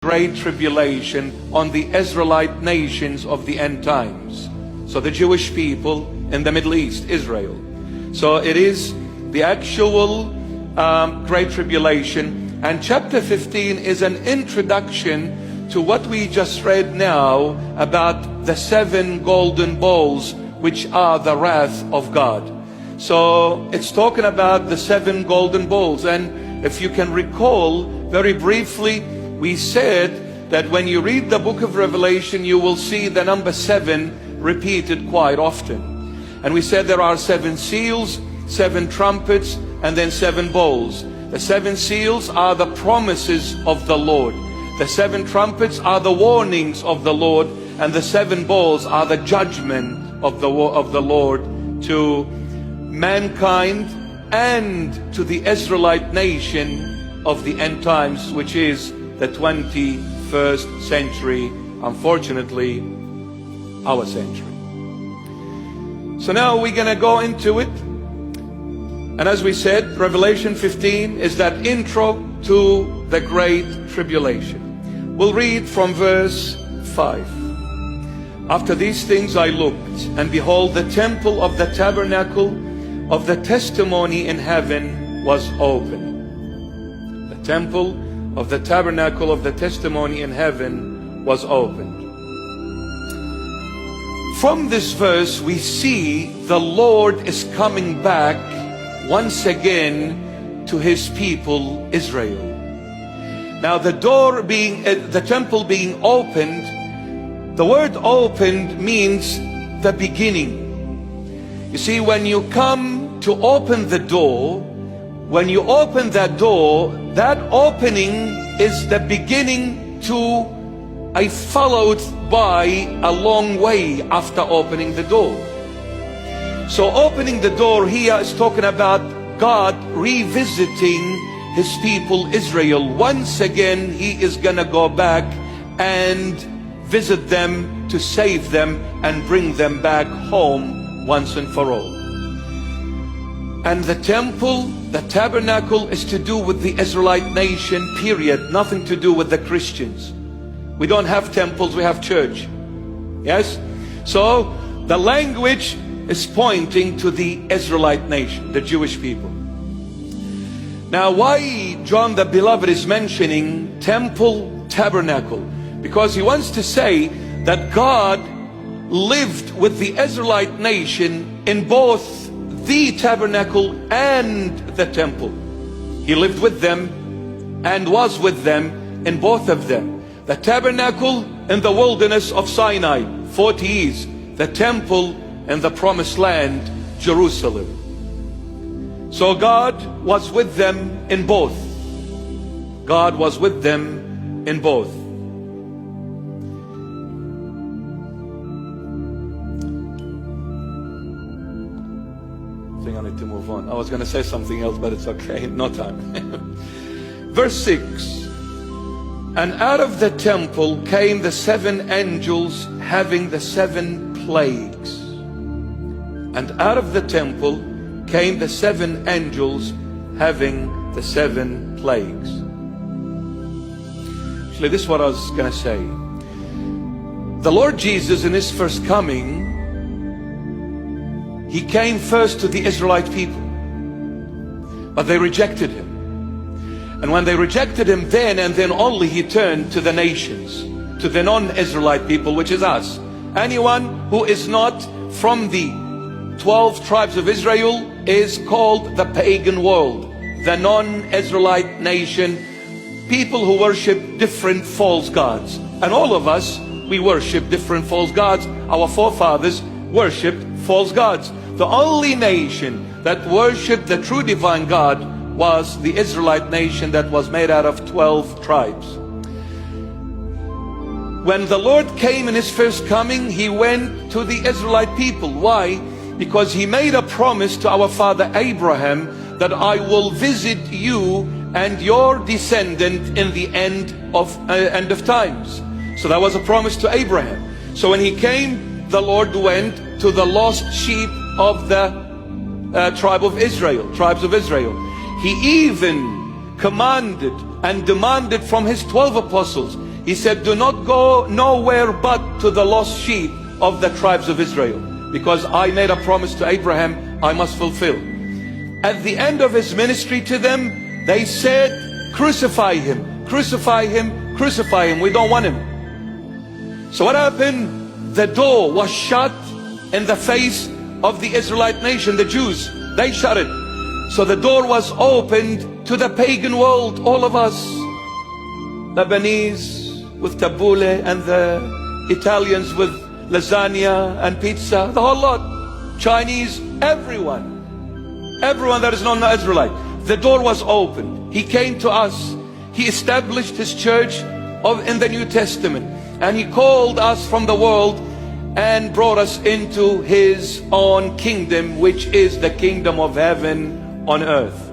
great tribulation on the Israelite nations of the end times. So the Jewish people in the Middle East, Israel. So it is the actual great tribulation. And chapter 15 is an introduction to what we just read now about the 7 golden bowls, which are the wrath of God. So it's talking about the 7 golden bowls. And if you can recall very briefly, we said that when you read the book of Revelation, you will see the number 7 repeated quite often. And we said there are 7 seals, 7 trumpets, and then 7 bowls. The 7 seals are the promises of the Lord. The 7 trumpets are the warnings of the Lord. And the 7 bowls are the judgment of the Lord to mankind and to the Israelite nation of the end times, which is the 21st century, unfortunately, our century. So now we're going to go into it. And as we said, Revelation 15 is that intro to the Great Tribulation. We'll read from verse 5. After these things I looked, and behold, the temple of the tabernacle of the testimony in heaven was open. The temple of the tabernacle of the testimony in heaven was opened. From this verse we see the Lord is coming back once again to his people Israel. Now the door being, the temple being opened, the word opened means the beginning. You see, when you come to open the door, when you open that door, that opening is the beginning to a followed by a long way after opening the door. So opening the door here is talking about God revisiting his people Israel. Once again, he is gonna go back and visit them to save them and bring them back home once and for all. And the temple, the tabernacle, is to do with the Israelite nation, period. Nothing to do with the Christians. We don't have temples, we have church. Yes? So the language is pointing to the Israelite nation, the Jewish people. Now why John the Beloved is mentioning temple, tabernacle? Because he wants to say that God lived with the Israelite nation in both the tabernacle and the temple. He lived with them and was with them in both of them. The tabernacle in the wilderness of Sinai, 40 years. The temple in the promised land, Jerusalem. So God was with them in both. God was with them in both. I think I need to move on. I was going to say something else, but it's okay. No time. Verse 6. And out of the temple came the 7 angels having the 7 plagues. And out of the temple came the 7 angels having the 7 plagues. Actually, this is what I was going to say. The Lord Jesus in his first coming, he came first to the Israelite people, but they rejected him. And when they rejected him, then and then only, he turned to the nations, to the non-Israelite people, which is us. Anyone who is not from the 12 tribes of Israel is called the pagan world, the non-Israelite nation, people who worship different false gods. And all of us, we worship different false gods. Our forefathers worshipped false gods. The only nation that worshipped the true divine God was the Israelite nation that was made out of 12 tribes. When the Lord came in his first coming, he went to the Israelite people. Why? Because he made a promise to our father Abraham that I will visit you and your descendant in the end of times. So that was a promise to Abraham. So when he came, the Lord went to the lost sheep of the tribes of Israel. He even commanded and demanded from his 12 apostles. He said, do not go nowhere but to the lost sheep of the tribes of Israel, because I made a promise to Abraham I must fulfill. At the end of his ministry to them, they said, crucify him, crucify him, crucify him. We don't want him. So what happened? The door was shut in the face of the Israelite nation, the Jews. They shut it. So the door was opened to the pagan world, all of us. Lebanese with tabbouleh, and the Italians with lasagna and pizza, the whole lot. Chinese, everyone that is not Israelite. The door was open. He came to us. He established his church in the New Testament, and he called us from the world and brought us into his own kingdom, which is the kingdom of heaven on earth.